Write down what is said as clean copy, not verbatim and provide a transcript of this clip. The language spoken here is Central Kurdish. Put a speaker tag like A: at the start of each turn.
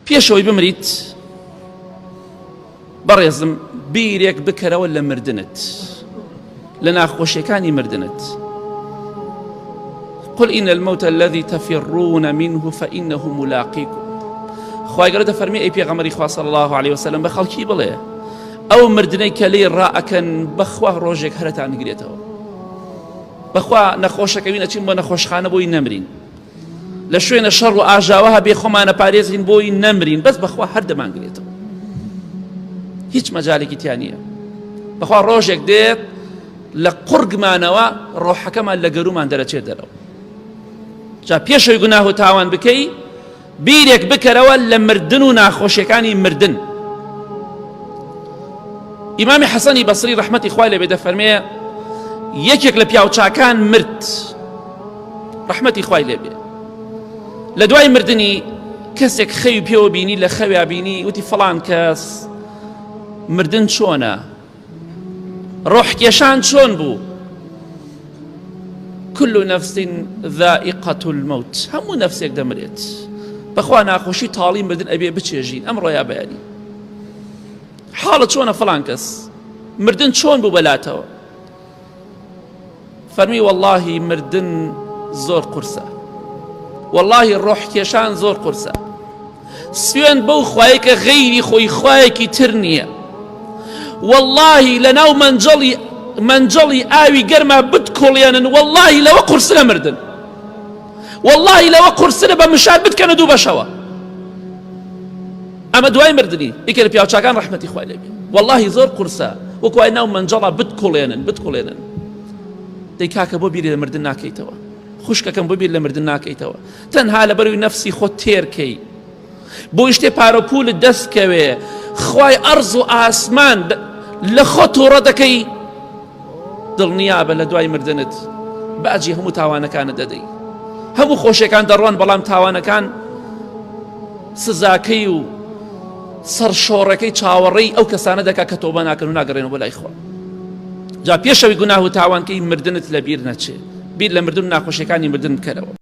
A: پێشەوەی بمریت بەڕێزم بیرێک بکەرەوە لە مردنت، لە ناخۆشیەکانی مردنت. قل إن الموت الذي تفرون منه فإنه ملاقيكم. خواهی گەورە دەفەرمێ ئەی پێغەمبەری خوا صلی الله عليه وسلم بە خەڵکی بڵێ ئەو مردنەی کە لێی ڕائەکەن بەخوا ڕۆژێک هەرەتان نگرێتەوە. بەخوا نەخۆشەکەوی نەچین بۆ نەخۆشخانە بۆی نەمرین، لە شوێنە شەڕ و ئاژاوەها بێ خۆمانە پارێزین بۆی نەمرین، بەس بەخوا هەر دەمانگرێتەوە، هیچ مەجالێکی تیان نییە. بەخوا ڕۆژێک دێت لە قورگمانەوە ڕۆحەکەمان لە گەرومان دەرەچێت دەرەوە. جا پێشەوەی گوناه و تاوان بکەی بیرێک بکەرەوە لە مردن و ناخۆشیەکانی مردن. ئیمامی حەسەنی بەسری ڕەحمەتی خوای لێبێ دەفەرمێ یەکێک لە پیاوچاکان مرد، ڕەحمەتی خوای لێبێ، لە دوای مردنی کەسێک خەوی پێوە بینی، لە خەویا بینی وتی فەڵان کەس مردن چۆنە، ڕۆحکێشان چۆن بوو؟ كل نفس ذائقة الموت، هەموو نەفسێک دەمرێت. بەخوا ناخۆشی تاڵی مردن ئەبێ بچێژین ئەمڕۆ یا بەیانی. حاڵت چۆنە فەڵان کەس مردن چۆن بوو بەلاتەوە؟ فەرمی واللهی مردن زۆر قورسە، واللهی ڕۆحکێشان زۆر قورسە. سوێن بەو خوایە کە غەیری خۆی خوایەکی تر نییە. واللهی لەناو منجڵی ئاوی گەرما بتکۆڵێنن، واللهی لەوە قورسە مردن، واللهی لەوە قورسە بە مشار بتکەنە دوو بەشەوە. ئەمە دوای مردنی یەکێ لە پیاوچاکان ڕەحمەتی خوای لێبێ، واللهی زۆر قورسە، وەکو وای ناو منجڵە بتکۆڵێنن. دەی کاکە بۆ بیری لە مردن ناکەیتەوە، خوشکەکەم بۆ بیر لە مردن ناکەیتەوە، تەنها لەبەروی نەفسی خۆت تێرکەی، بۆ شتێ پارەپولت دەستکەوێ، خوای ئەرز و ئاسمان لە خۆت تووڕە دەکەی، دڵنیابە لە دوای مردنت باجی هەموو تاوانەکانت دەدەی. هەموو خۆشیەکان دەڕوان، بەڵام تاوانەکان سزاکەی و سەرشۆڕەکەی چاوەڕێی ئەو کەسانە دەکا کە تۆبە ناکەن و ناگەڕێنەوە بۆ لای خوا. جا پێشەوەی گوناه و تاوانکەی مردنت لە بیر نەچێ، بیر لە مردن و ناخۆشیەکانی مردن بکەرەوە.